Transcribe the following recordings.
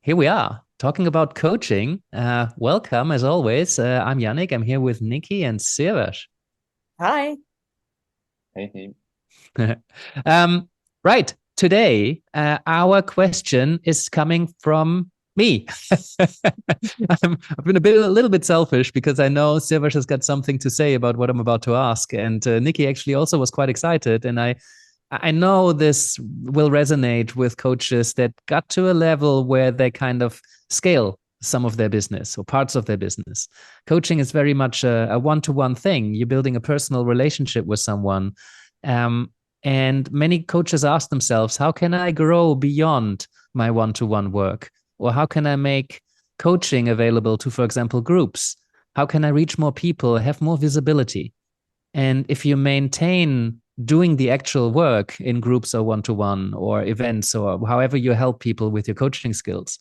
Here we are talking about coaching. Welcome, as always. I'm Yannick. I'm here with Nikki and Siavash. Hi. Hey, hey. um, right. Today, our question is coming from me. I've been a little bit selfish because I know Siavash has got something to say about what I'm about to ask. And Nikki actually also was quite excited. And I know this will resonate with coaches that got to a level where they kind of scale some of their business or parts of their business. Coaching is very much a one-to-one thing. You're building a personal relationship with someone. Um, and many coaches ask themselves, how can I grow beyond my one-to-one work? Or how can I make coaching available to, for example, groups? How can I reach more people, have more visibility? And if you maintain doing the actual work in groups or one to one or events or however you help people with your coaching skills,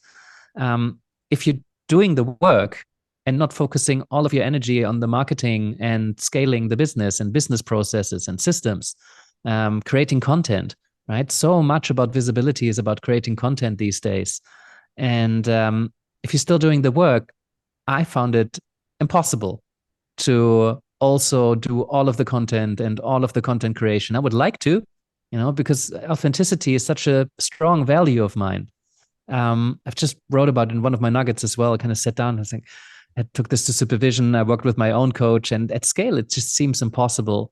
if you're doing the work and not focusing all of your energy on the marketing and scaling the business and business processes and systems, creating content, right? So much about visibility is about creating content these days. And if you're still doing the work, I found it impossible to also do all of the content and all of the content creation. I would like to, because authenticity is such a strong value of mine. I've just wrote about it in one of my nuggets as well. I kind of sat down and I think I took this to supervision. I worked with my own coach, and at scale, it just seems impossible.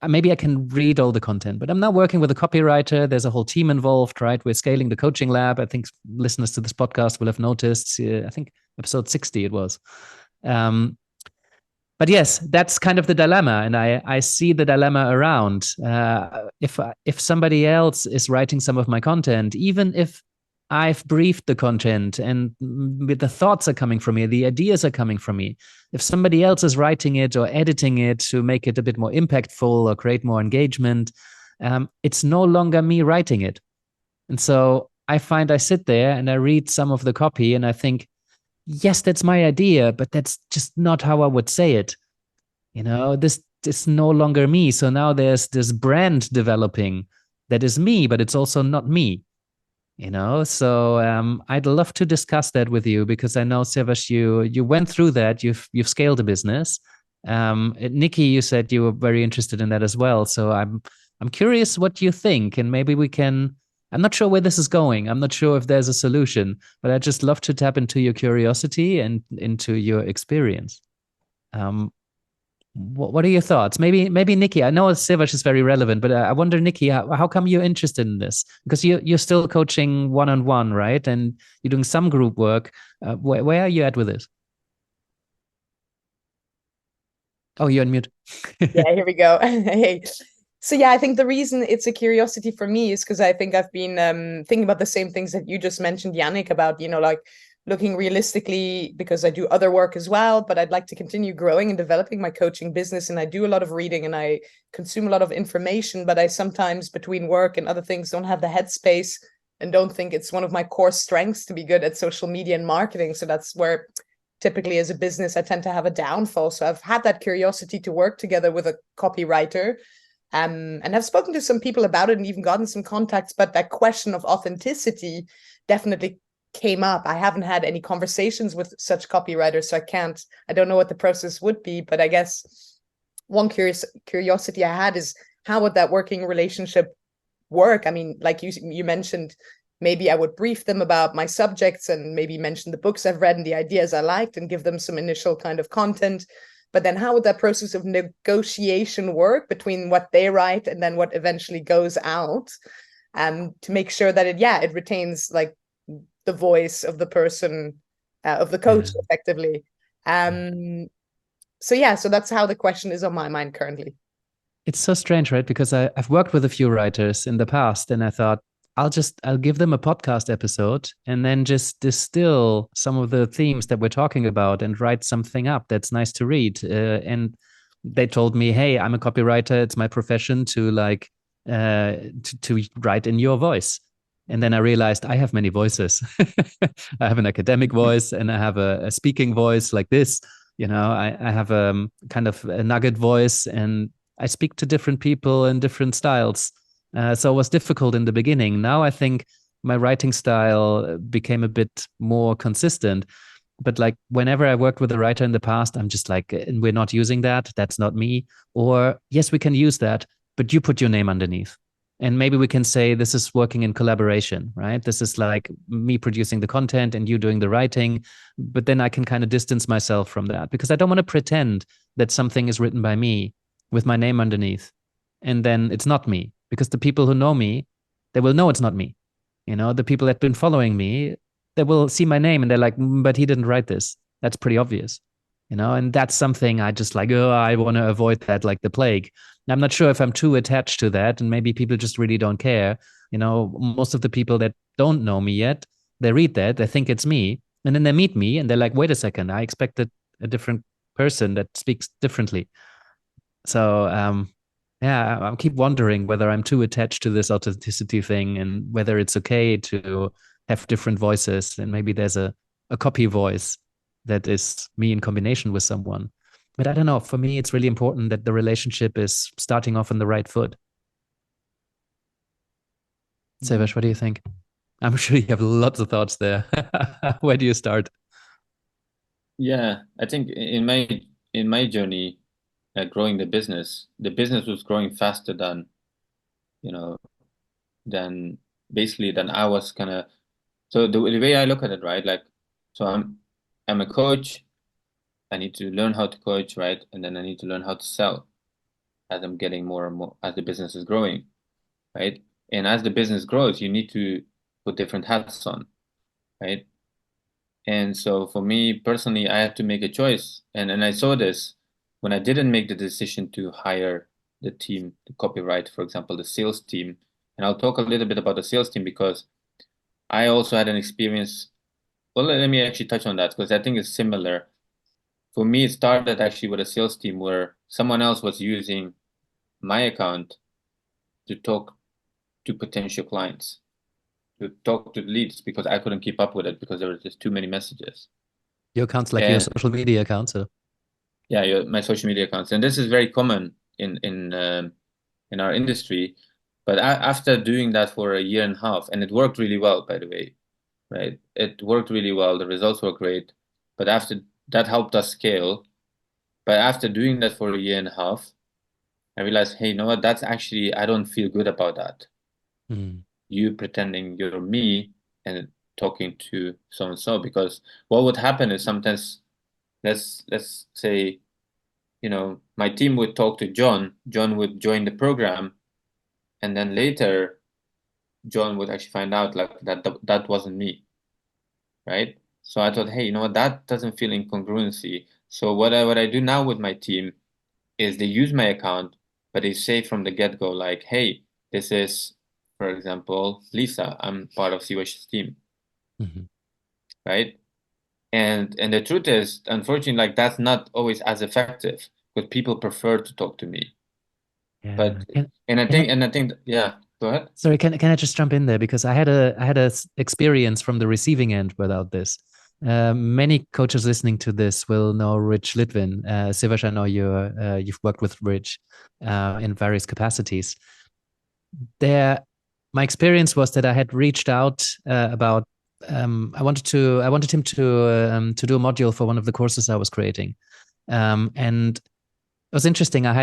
Maybe I can read all the content, but I'm now working with a copywriter. There's a whole team involved, right? We're scaling the coaching lab. I think listeners to this podcast will have noticed. I think episode 60 it was. But yes, that's kind of the dilemma, and I see the dilemma around. If somebody else is writing some of my content, even if I've briefed the content and the thoughts are coming from me, the ideas are coming from me. If somebody else is writing it or editing it to make it a bit more impactful or create more engagement, it's no longer me writing it. And so I find I sit there and I read some of the copy and I think, yes, that's my idea, but that's just not how I would say it. This is no longer me. So now there's this brand developing that is me, but it's also not me. So I'd love to discuss that with you because I know, Siavash, you went through that. You've scaled a business. Nikki, you said you were very interested in that as well. So I'm curious what you think, and maybe we can. I'm not sure where this is going. I'm not sure if there's a solution, but I'd just love to tap into your curiosity and into your experience. What are your thoughts? Maybe Nikki. I know Siavash is very relevant, but I wonder, Nikki, how come you're interested in this? Because you're still coaching one on one, right? And you're doing some group work. Where are you at with this? Oh, you're on mute. Yeah, here we go. Hey. So yeah, I think the reason it's a curiosity for me is because I think I've been thinking about the same things that you just mentioned, Yannick, about, like looking realistically because I do other work as well, but I'd like to continue growing and developing my coaching business. And I do a lot of reading and I consume a lot of information, but I sometimes between work and other things don't have the headspace and don't think it's one of my core strengths to be good at social media and marketing. So that's where typically as a business, I tend to have a downfall. So I've had that curiosity to work together with a copywriter. And I've spoken to some people about it and even gotten some contacts, but that question of authenticity definitely came up. I haven't had any conversations with such copywriters, so I don't know what the process would be, but I guess one curiosity I had is how would that working relationship work? I mean, like you mentioned, maybe I would brief them about my subjects and maybe mention the books I've read and the ideas I liked and give them some initial kind of content. But then how would that process of negotiation work between what they write and then what eventually goes out, to make sure that it retains like the voice of the person, of the coach Yeah. effectively. So that's how the question is on my mind currently. It's so strange, right? Because I've worked with a few writers in the past, and I thought I'll give them a podcast episode and then just distill some of the themes that we're talking about and write something up that's nice to read. And they told me, "Hey, I'm a copywriter. It's my profession to to write in your voice." And then I realized I have many voices. I have an academic voice and I have a speaking voice like this. I have kind of a nugget voice, and I speak to different people in different styles. So it was difficult in the beginning. Now I think my writing style became a bit more consistent. But like whenever I worked with a writer in the past, I'm just like, and we're not using that. That's not me. Or yes, we can use that, but you put your name underneath. And maybe we can say this is working in collaboration, right? This is like me producing the content and you doing the writing. But then I can kind of distance myself from that because I don't want to pretend that something is written by me with my name underneath. And then it's not me, because the people who know me, they will know it's not me. You know, the people that have been following me, they will see my name and they're like, but he didn't write this. That's pretty obvious, you know, and that's something I just like, oh, I want to avoid that like the plague. And I'm not sure if I'm too attached to that, and maybe people just really don't care. You know, most of the people that don't know me yet, they read that, they think it's me, and then they meet me and they're like, wait a second, I expected a different person that speaks differently. So, yeah, I keep wondering whether I'm too attached to this authenticity thing and whether it's okay to have different voices. And maybe there's a copy voice that is me in combination with someone. But I don't know. For me, it's really important that the relationship is starting off on the right foot. Sevesh, what do you think? I'm sure you have lots of thoughts there. Where do you start? Yeah, I think in my journey, growing the business was growing faster than, you know, than basically than I was kind of. So the way I look at it, right? Like, so I'm a coach. I need to learn how to coach, right? And then I need to learn how to sell as I'm getting more and more as the business is growing, right? And as the business grows, you need to put different hats on, right? And so for me personally, I had to make a choice. And I saw this when I didn't make the decision to hire the team, the copyright, for example, the sales team. And I'll talk a little bit about the sales team because I also had an experience. Well, let me actually touch on that because I think it's similar. For me, it started actually with a sales team where someone else was using my account to talk to potential clients, to talk to leads because I couldn't keep up with it because there were just too many messages. Your accounts, like your social media accounts. So. Yeah, my social media accounts, and this is very common in our industry. But after doing that for a year and a half, and it worked really well, by the way, right? It worked really well. The results were great, but after that helped us scale. But after doing that for a year and a half, I realized, hey, you know what? That's actually I don't feel good about that. You pretending you're me and talking to so and so, because what would happen is sometimes let's say, you know, my team would talk to John would join the program, and then later John would actually find out like that wasn't me, right? So I thought, hey, you know what, that doesn't feel incongruency. So what I do now with my team is they use my account, but they say from the get-go like, hey, this is, for example, Lisa, I'm part of Sivash's team, right? And the truth is, unfortunately, like that's not always as effective because people prefer to talk to me. Yeah. But I think yeah, go ahead. Sorry, can I just jump in there because I had a experience from the receiving end without this. Many coaches listening to this will know Rich Litvin. Sivash, I know you've worked with Rich in various capacities. My experience was that I had reached out about. I wanted him to do a module for one of the courses I was creating, and it was interesting. I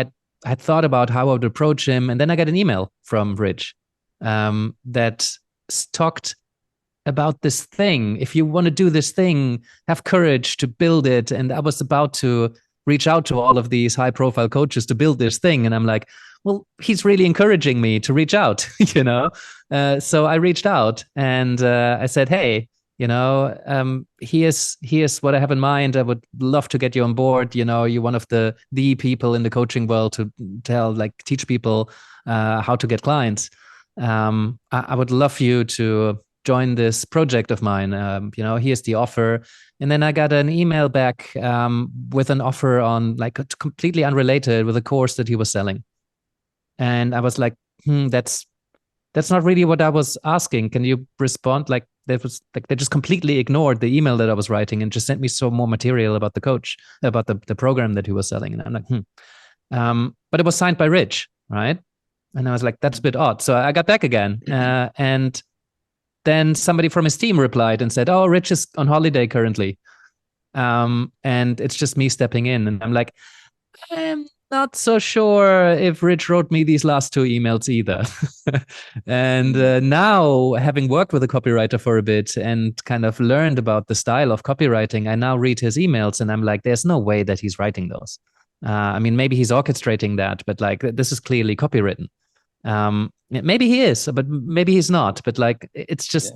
had thought about how I would approach him, and then I got an email from Rich that talked about this thing. If you want to do this thing, have courage to build it. And I was about to reach out to all of these high-profile coaches to build this thing, and I'm like, well, he's really encouraging me to reach out, you know. So I reached out and I said, hey, you know, here's what I have in mind. I would love to get you on board. You know, you're one of the people in the coaching world to teach people how to get clients. I would love you to join this project of mine. You know, here's the offer. And then I got an email back with an offer on like completely unrelated with a course that he was selling. And I was like, that's not really what I was asking. Can you respond? Like they just completely ignored the email that I was writing and just sent me some more material about the coach, about the program that he was selling. And I'm like, but it was signed by Rich, right? And I was like, that's a bit odd. So I got back again. And then somebody from his team replied and said, "Oh, Rich is on holiday currently." And it's just me stepping in. And I'm like, I'm not so sure if Rich wrote me these last two emails either. And now, having worked with a copywriter for a bit and kind of learned about the style of copywriting, I now read his emails and I'm like, there's no way that he's writing those. I mean, maybe he's orchestrating that, but like, this is clearly copywritten. Maybe he is, but maybe he's not. But like, it's just,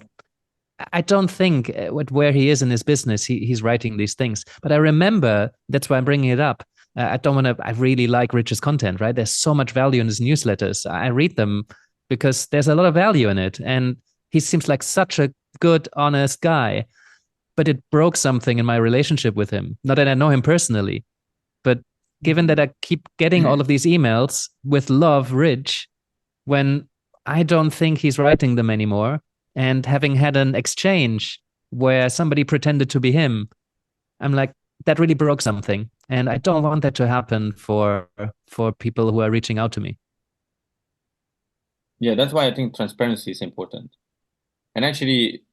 I don't think where he is in his business, he's writing these things. But I remember, that's why I'm bringing it up. I don't want to, I really like Rich's content, right? There's so much value in his newsletters. I read them because there's a lot of value in it. And he seems like such a good, honest guy. But it broke something in my relationship with him. Not that I know him personally, but given that I keep getting all of these emails with love, Rich, when I don't think he's writing them anymore, and having had an exchange where somebody pretended to be him, I'm like, that really broke something. And I don't want that to happen for people who are reaching out to me. Yeah, that's why I think transparency is important. And actually,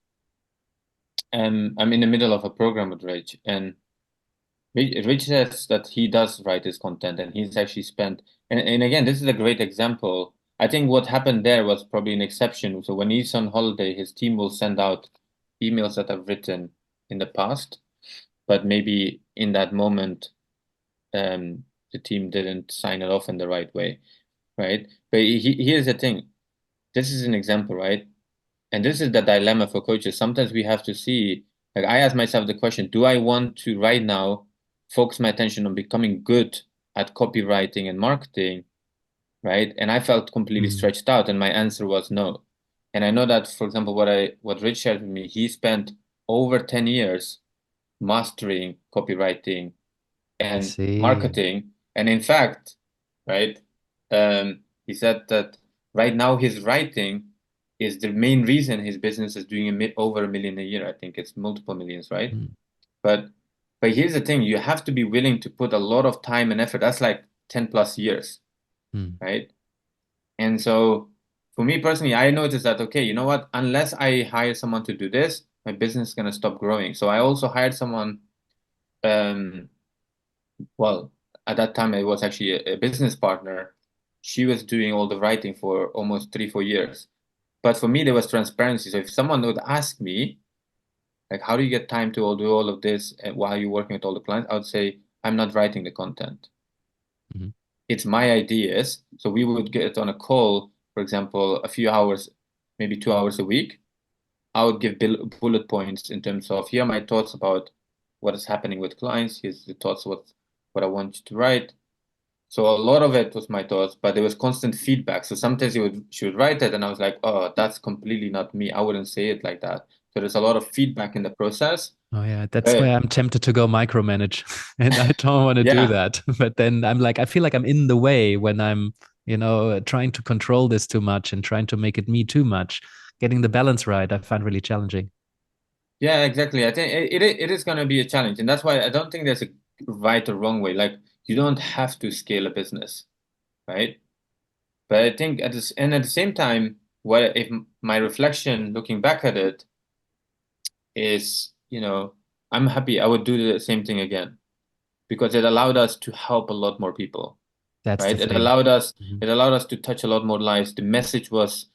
I'm in the middle of a program with Rich, and Rich says that he does write his content, and he's actually spent, and again, this is a great example. I think what happened there was probably an exception. So when he's on holiday, his team will send out emails that I've written in the past, but maybe in that moment, the team didn't sign it off in the right way, right? But here's the thing. This is an example, right? And this is the dilemma for coaches. Sometimes we have to see, like I ask myself the question, do I want to right now focus my attention on becoming good at copywriting and marketing, right? And I felt completely stretched out, and my answer was no. And I know that, for example, what Rich shared with me, he spent over 10 years mastering copywriting and marketing. And in fact, right, he said that right now his writing is the main reason his business is doing over $1 million a year. I think it's multiple millions, right? But here's the thing, you have to be willing to put a lot of time and effort. That's like 10 plus years, right? And so for me personally, I noticed that, okay, you know what, unless I hire someone to do this, my business is going to stop growing. So I also hired someone, well, at that time it was actually a business partner. She was doing all the writing for almost 3-4 years. But for me, there was transparency. So if someone would ask me, like, how do you get time to do all of this while you're working with all the clients? I would say, I'm not writing the content. It's my ideas. So we would get on a call, for example, a few hours, maybe 2 hours a week. I would give bullet points in terms of, here are my thoughts about what is happening with clients. Here's the thoughts, what I want you to write. So a lot of it was my thoughts, but there was constant feedback. So sometimes she would write it and I was like, oh, that's completely not me. I wouldn't say it like that. So there's a lot of feedback in the process. Oh yeah, that's where I'm tempted to go micromanage, and I don't want to do that. But then I'm like, I feel like I'm in the way when I'm, trying to control this too much and trying to make it me too much. Getting the balance right, I find really challenging. Yeah, exactly. I think it is going to be a challenge, and that's why I don't think there's a right or wrong way. Like you don't have to scale a business, right? But I think at the same time, if my reflection looking back at it is, I'm happy I would do the same thing again because it allowed us to help a lot more people. That's right. It allowed us to touch a lot more lives. The message was,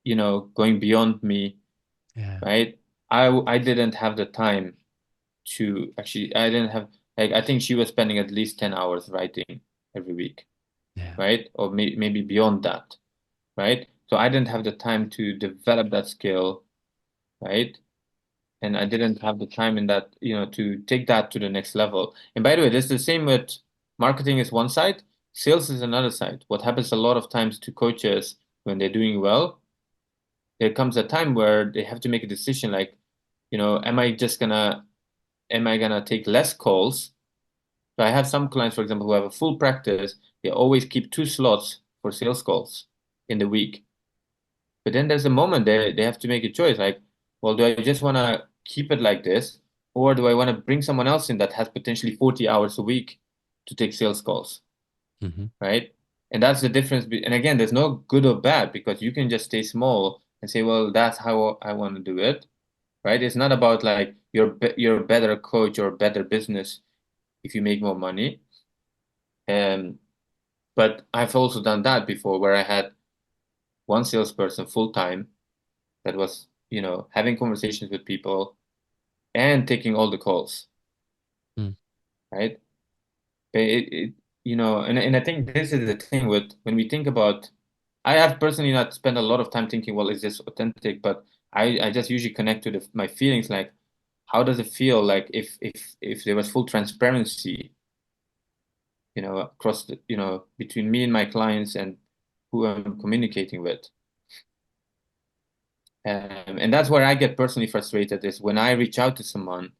going beyond me. Yeah. Right. I didn't have the time to actually, I didn't have, like, I think she was spending at least 10 hours writing every week. Yeah. Right. Or maybe beyond that. Right. So I didn't have the time to develop that skill. Right. And I didn't have the time in that, to take that to the next level. And by the way, this is the same with marketing is one side, sales is another side. What happens a lot of times to coaches when they're doing well, there comes a time where they have to make a decision like, am I gonna take less calls? So I have some clients, for example, who have a full practice. They always keep 2 slots for sales calls in the week. But then there's a moment they have to make a choice like, well, do I just want to keep it like this? Or do I want to bring someone else in that has potentially 40 hours a week to take sales calls? Right? And that's the difference. And again, there's no good or bad because you can just stay small and say, well, that's how I want to do it, right? It's not about like you're a better coach or a better business if you make more money. But I've also done that before where I had one salesperson full time that was, having conversations with people and taking all the calls, right? But and I think this is the thing with when we think about, I have personally not spent a lot of time thinking, well, is this authentic? But I just usually connect to my feelings, like how does it feel like if there was full transparency, across the, between me and my clients and who I'm communicating with. And that's where I get personally frustrated is when I reach out to someone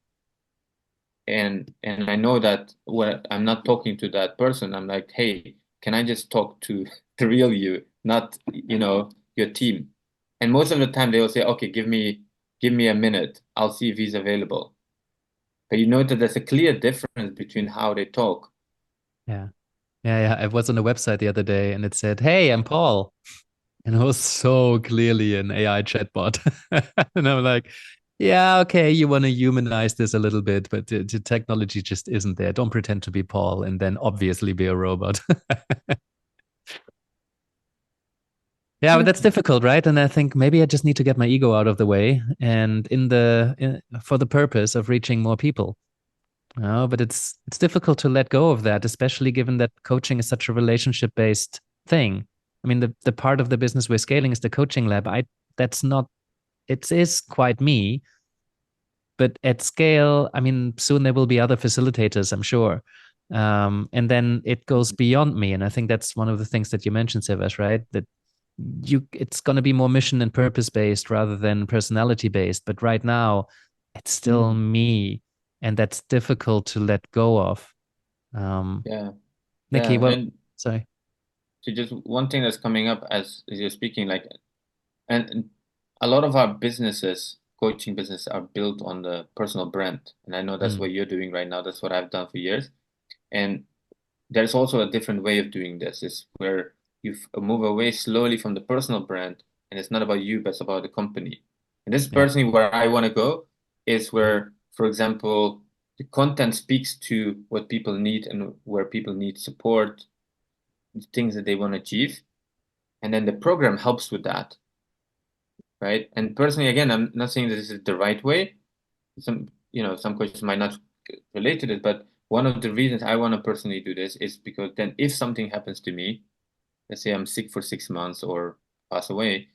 and I know that when I'm not talking to that person, I'm like, hey, can I just talk to the real you, not, your team? And most of the time they will say, okay, give me a minute. I'll see if he's available. But you know that there's a clear difference between how they talk. Yeah. I was on a website the other day and it said, "Hey, I'm Paul." And it was so clearly an AI chatbot. And I'm like, yeah, okay, you want to humanize this a little bit, but the technology just isn't there. Don't pretend to be Paul and then obviously be a robot. Yeah, but that's difficult, right? And I think maybe I just need to get my ego out of the way and for the purpose of reaching more people. No, but it's difficult to let go of that, especially given that coaching is such a relationship based thing. I mean, the part of the business we're scaling is the coaching lab. That's not, it is quite me, but at scale, I mean, soon there will be other facilitators, I'm sure. And then it goes beyond me. And I think that's one of the things that you mentioned, Sivash, right? That it's going to be more mission and purpose based rather than personality based. But right now, it's still me, and that's difficult to let go of. Yeah. Nikki, Yeah. well, And sorry. so just one thing that's coming up as you're speaking, like, and a lot of our businesses, coaching businesses, are built on the personal brand. And I know that's Mm, what you're doing right now. That's what I've done for years. And there's also a different way of doing this, is where you move away slowly from the personal brand, and it's not about you, but it's about the company. And this is yeah. personally where I want to go, is where, for example, the content speaks to what people need and where people need support, the things that they want to achieve. And then the program helps with that, right? And personally, again, I'm not saying that this is the right way. Some coaches might not relate to it, but one of the reasons I want to personally do this is because then if something happens to me, let's say I'm sick for 6 months or pass away,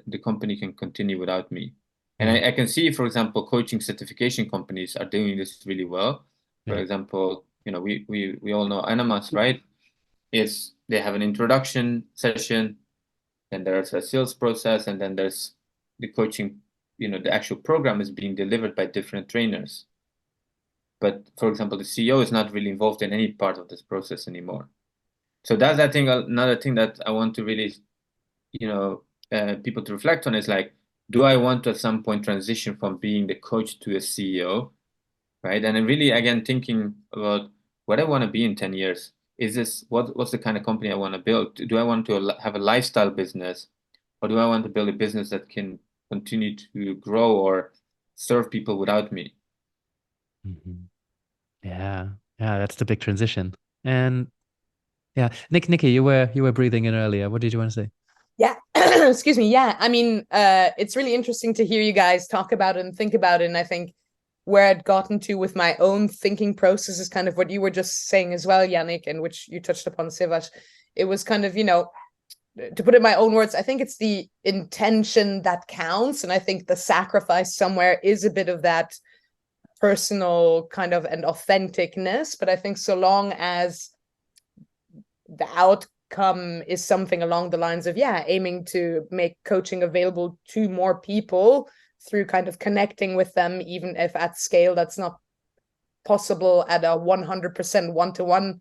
the company can continue without me. And Mm, I can see, for example, coaching certification companies are doing this really well. For yeah. example, we all know Animas, right? They have an introduction session, then there's a sales process, and then there's the coaching, the actual program is being delivered by different trainers. But for example, the CEO is not really involved in any part of this process anymore. So that's, I think, another thing that I want to really, people to reflect on is like, do I want to at some point transition from being the coach to a CEO, right? And then really, again, thinking about what I want to be in 10 years. Is this what's the kind of company I want to build? Do I want to have a lifestyle business, or do I want to build a business that can continue to grow or serve people without me? Mhm. Yeah. Yeah, that's the big transition. And yeah, Nikki, you were breathing in earlier. What did you want to say? Yeah. Excuse me. Yeah. I mean, it's really interesting to hear you guys talk about it and think about it. And I think where I'd gotten to with my own thinking process is kind of what you were just saying as well, Yannick, and which you touched upon, Sivash. It was kind of, to put it in my own words, I think it's the intention that counts. And I think the sacrifice somewhere is a bit of that personal kind of and authenticness. But I think so long as the outcome is something along the lines of, yeah, aiming to make coaching available to more people through kind of connecting with them, even if at scale that's not possible at a 100% one-to-one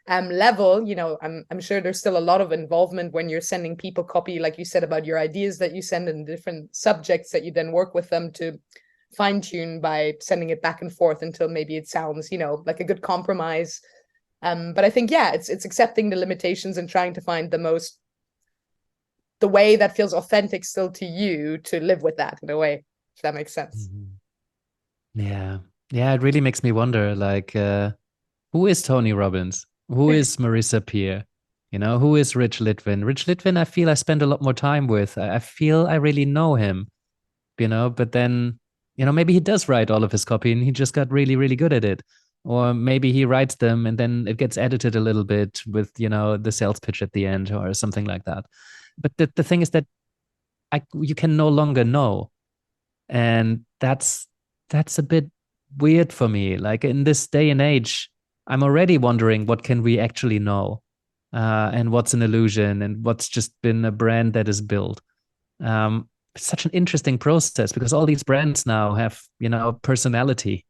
level. I'm sure there's still a lot of involvement when you're sending people copy, like you said, about your ideas that you send and different subjects that you then work with them to fine tune by sending it back and forth until maybe it sounds, like a good compromise. But I think, yeah, it's accepting the limitations and trying to find the most the way that feels authentic still to you to live with that in a way, if that makes sense. Yeah. Yeah, it really makes me wonder, like, who is Tony Robbins? Who is Marissa Peer? You know, who is Rich Litvin? Rich Litvin, I feel I spend a lot more time with. I feel I really know him, you know, but then, you know, maybe he does write all of his copy and he just got really, really good at it. Or maybe he writes them and then it gets edited a little bit with, you know, the sales pitch at the end or something like that. But the thing is that you can no longer know. And that's a bit weird for me. Like in this day and age, I'm already wondering what can we actually know, and what's an illusion, and what's just been a brand that is built. It's such an interesting process because all these brands now have, you know, personality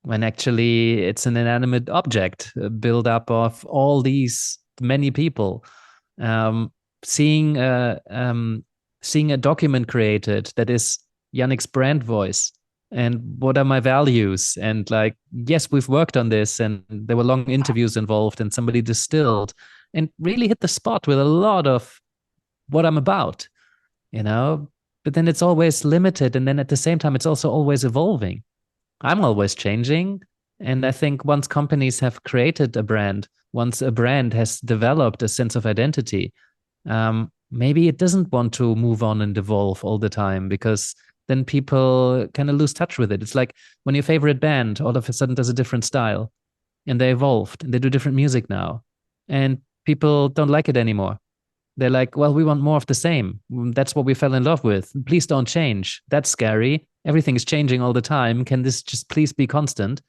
when actually it's an inanimate object, built up of all these many people. Um, seeing seeing a document created that is Yannick's brand voice and what are my values, and like, yes, we've worked on this and there were long interviews involved and somebody distilled and really hit the spot with a lot of what I'm about, you know. But then it's always limited, and then at the same time it's also always evolving. I'm always changing. And I think once companies have created a brand, once a brand has developed a sense of identity, maybe it doesn't want to move on and evolve all the time because then people kind of lose touch with it. It's like when your favorite band all of a sudden does a different style and they evolved and they do different music now and people don't like it anymore. They're like, well, we want more of the same. That's what we fell in love with. Please don't change. That's scary. Everything is changing all the time. Can this just please be constant?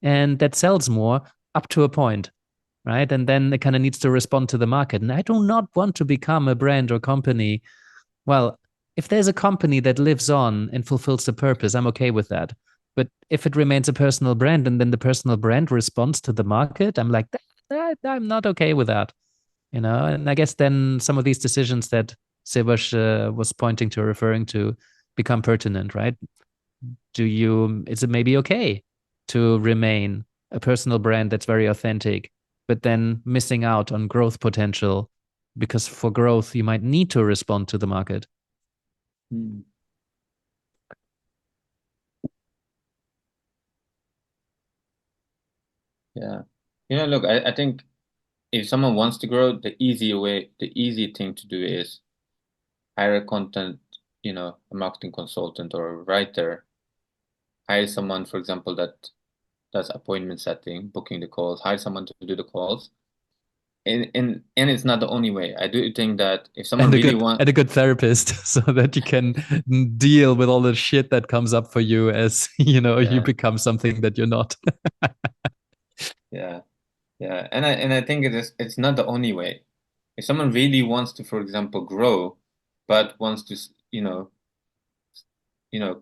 And that sells more up to a point, right? And then it kind of needs to respond to the market. And I do not want to become a brand or company. Well, if there's a company that lives on and fulfills the purpose, I'm okay with that. But if it remains a personal brand and then the personal brand responds to the market, I'm like, I'm not okay with that, you know. And I guess then some of these decisions that Sivash was pointing to, referring to, become pertinent, right? Is it maybe okay to remain a personal brand that's very authentic, but then missing out on growth potential because for growth you might need to respond to the market? Yeah. You know, look, I think if someone wants to grow, the easy thing to do is hire a content, you know, a marketing consultant or a writer. Hire someone, for example, that does appointment setting, booking the calls, hire someone to do the calls. And it's not the only way. I do think that if someone really wants and a good therapist so that you can deal with all the shit that comes up for you as you know, you become something that you're not. Yeah. And I think it's not the only way. If someone really wants to, for example, grow, but wants to,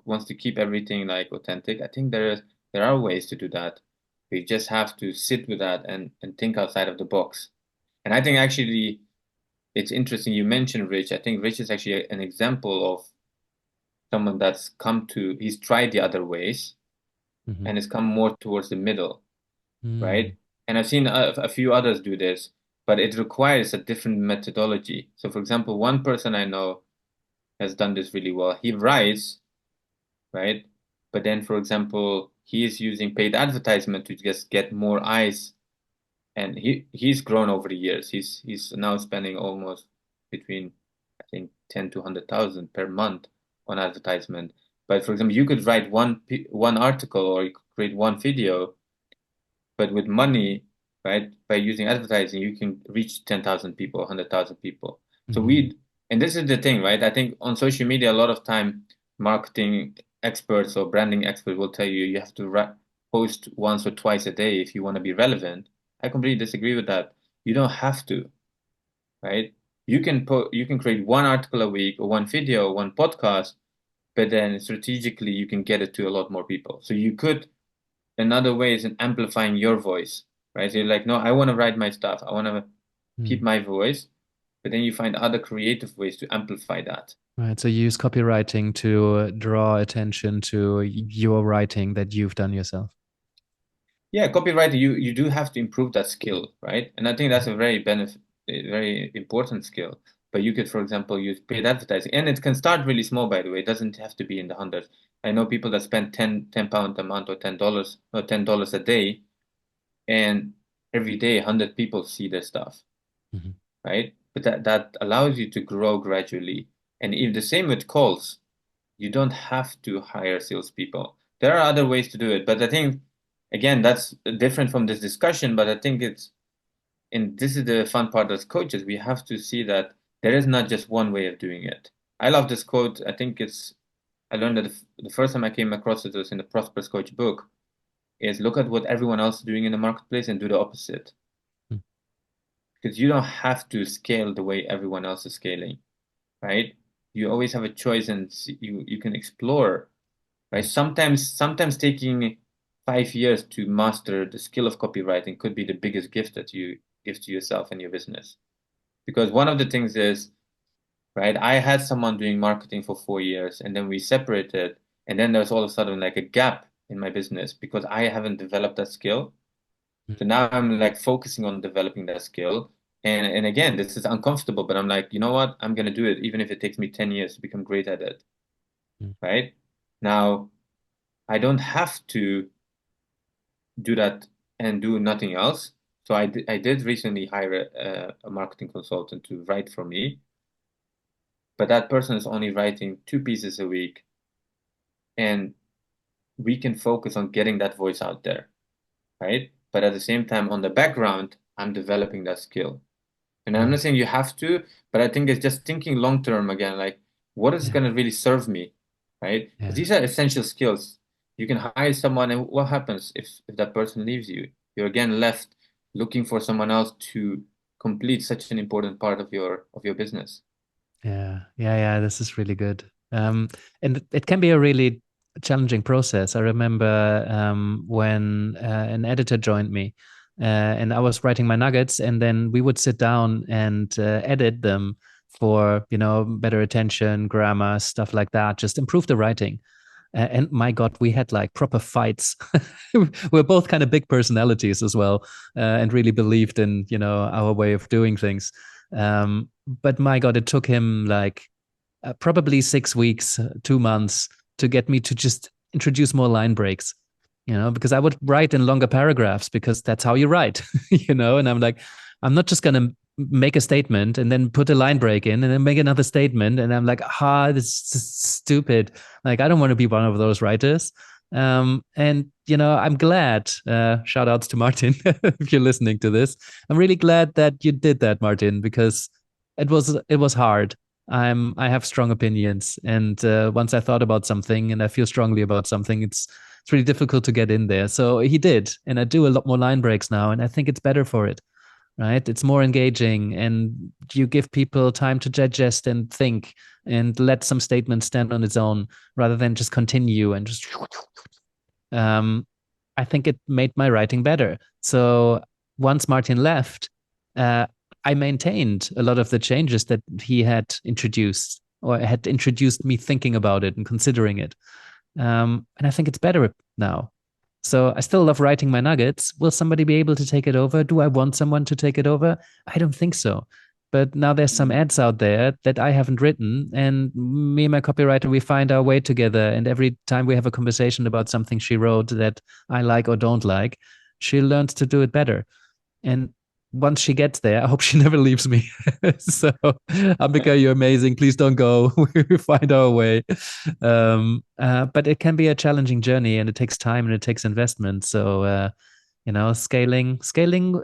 wants to keep everything like authentic, I think there are ways to do that. We just have to sit with that and think outside of the box. And I think actually it's interesting you mentioned Rich. I think Rich is actually an example of someone he's tried the other ways and has come more towards the middle, right? And I've seen a few others do this, but it requires a different methodology. So, for example, one person I know has done this really well. He writes, right? But then, for example, he is using paid advertisement to just get more eyes, and he's grown over the years. He's now spending almost between, I think, 10 to 100,000 per month on advertisement. But for example, you could write one article or you could create one video, but with money, right, by using advertising, you can reach 10,000 people, 100,000 people. So and this is the thing, right? I think on social media, a lot of time, marketing experts or branding experts will tell you have to post once or twice a day if you want to be relevant. I completely disagree with that. You don't have to, right? You can create one article a week or one video or one podcast, but then strategically you can get it to a lot more people. So another way is in amplifying your voice, right? So you're like, no, I want to write my stuff. I want to keep my voice, but then you find other creative ways to amplify that. Right. So you use copywriting to draw attention to your writing that you've done yourself. Yeah, copywriting, you do have to improve that skill, right? And I think that's a very important skill. But you could, for example, use paid advertising, and it can start really small, by the way. It doesn't have to be in the hundreds. I know people that spend 10 pounds a month or $10 a day, and every day 100 people see their stuff, right? But that allows you to grow gradually. And if the same with calls, you don't have to hire salespeople. There are other ways to do it, but I think again that's different from this discussion. But I think and this is the fun part as coaches, we have to see that there is not just one way of doing it. I love this quote. I learned that the first time I came across it was in the Prosperous Coach book, is look at what everyone else is doing in the marketplace and do the opposite. Because you don't have to scale the way everyone else is scaling, right? You always have a choice, and you can explore, right? Sometimes taking 5 years to master the skill of copywriting could be the biggest gift that you give to yourself and your business. Because one of the things is, right, I had someone doing marketing for 4 years, and then we separated, and then there's all of a sudden like a gap in my business because I haven't developed that skill. So now I'm like focusing on developing that skill. And again, this is uncomfortable, but I'm like, you know what? I'm gonna do it, even if it takes me 10 years to become great at it. Right? Now, I don't have to do that and do nothing else. So I did recently hire a marketing consultant to write for me, but that person is only writing 2 pieces a week, and we can focus on getting that voice out there, right? But at the same time, on the background, I'm developing that skill. And I'm not saying you have to, but I think it's just thinking long term again, like what is going to really serve me, right? Because these are essential skills. You can hire someone, and what happens if that person leaves you? You're again left looking for someone else to complete such an important part of your business. Yeah. This is really good. And it can be a really challenging process. I remember when an editor joined me, and I was writing my nuggets, and then we would sit down and edit them for, better attention, grammar, stuff like that, just improve the writing. And my God, we had like proper fights. We're both kind of big personalities as well, and really believed in, our way of doing things. But my God, it took him like probably 6 weeks, 2 months to get me to just introduce more line breaks, because I would write in longer paragraphs because that's how you write, and I'm like, I'm not just going to make a statement and then put a line break in and then make another statement. And I'm like, this is stupid. Like, I don't want to be one of those writers. And, I'm glad, shout outs to Martin, if you're listening to this. I'm really glad that you did that, Martin, because it was hard. I have strong opinions. And once I thought about something and I feel strongly about something, it's really difficult to get in there. So he did. And I do a lot more line breaks now. And I think it's better for it. Right? It's more engaging, and you give people time to digest and think and let some statement stand on its own rather than just continue and just. I think it made my writing better. So once Martin left, I maintained a lot of the changes that he had introduced or had introduced me thinking about it and considering it. And I think it's better now. So I still love writing my nuggets. Will somebody be able to take it over? Do I want someone to take it over? I don't think so. But now there's some ads out there that I haven't written, and me and my copywriter, we find our way together. And every time we have a conversation about something she wrote that I like or don't like, she learns to do it better. And once she gets there, I hope she never leaves me. So, Ambika, you're amazing. Please don't go. We find our way. But it can be a challenging journey, and it takes time and it takes investment. So, scaling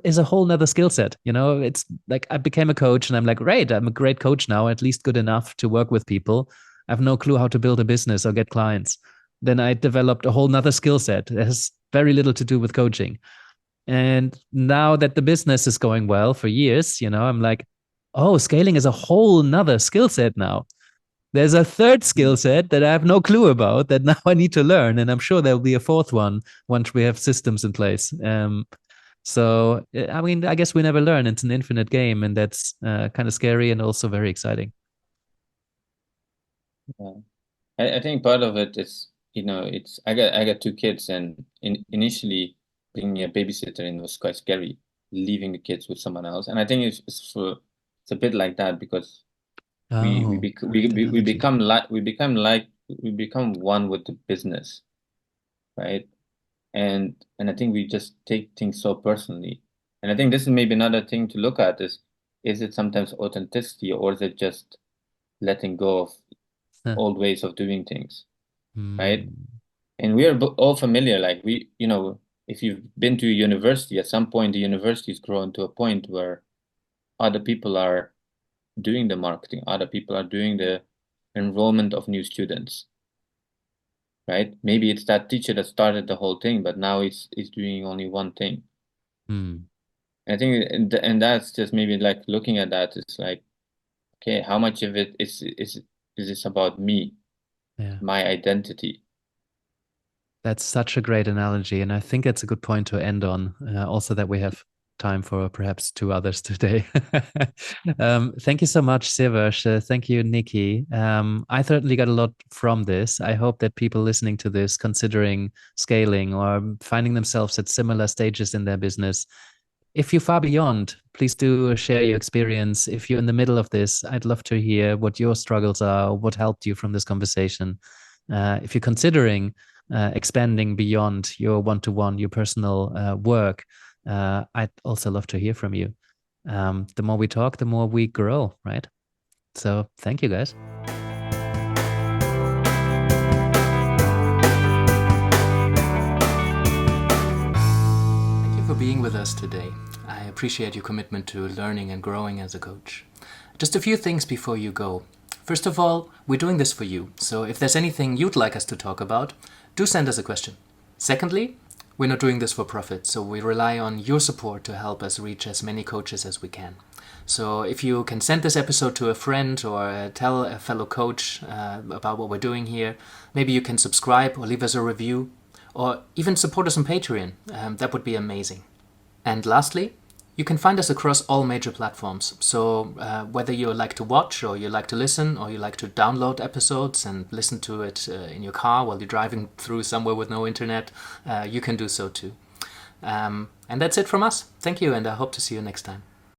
is a whole nother skill set. It's like I became a coach, and I'm like, great, I'm a great coach now, at least good enough to work with people. I have no clue how to build a business or get clients. Then I developed a whole nother skill set that has very little to do with coaching. And now that the business is going well for years, I'm like, oh, scaling is a whole nother skill set now. There's a third skill set that I have no clue about that now I need to learn. And I'm sure there'll be a fourth one once we have systems in place. So, I mean, I guess we never learn. It's an infinite game, and that's kind of scary and also very exciting. Yeah. I think part of it is, I got 2 kids, and initially bringing a babysitter in was quite scary, leaving the kids with someone else. And I think it's a bit like that because We Oh, bec great we analogy. become one with the business, right? And I think we just take things so personally. And I think this is maybe another thing to look at is it sometimes authenticity, or is it just letting go of Huh. old ways of doing things, right? Mm, And we are all familiar, like if you've been to a university, at some point the university's grown to a point where other people are doing the marketing, other people are doing the enrollment of new students, right? Maybe it's that teacher that started the whole thing, but now he's doing only one thing. mm, I think, and that's just maybe like looking at that, it's like, okay, how much of it is this about me, yeah. my identity? That's such a great analogy. And I think it's a good point to end on. Also, that we have time for perhaps two others today. Thank you so much, Sivash. Thank you, Nikki. I certainly got a lot from this. I hope that people listening to this, considering scaling or finding themselves at similar stages in their business, if you're far beyond, please do share your experience. If you're in the middle of this, I'd love to hear what your struggles are, what helped you from this conversation. If you're considering expanding beyond your one-to-one, your personal work, I'd also love to hear from you. The more we talk, the more we grow, right? So thank you, guys. Thank you for being with us today. I appreciate your commitment to learning and growing as a coach. Just a few things before you go. First of all, we're doing this for you, so if there's anything you'd like us to talk about, do send us a question. Secondly, we're not doing this for profit, so we rely on your support to help us reach as many coaches as we can. So if you can send this episode to a friend or tell a fellow coach about what we're doing here, maybe you can subscribe or leave us a review, or even support us on Patreon. That would be amazing. And lastly, you can find us across all major platforms. So whether you like to watch, or you like to listen, or you like to download episodes and listen to it in your car while you're driving through somewhere with no internet, you can do so too. And that's it from us. Thank you, and I hope to see you next time.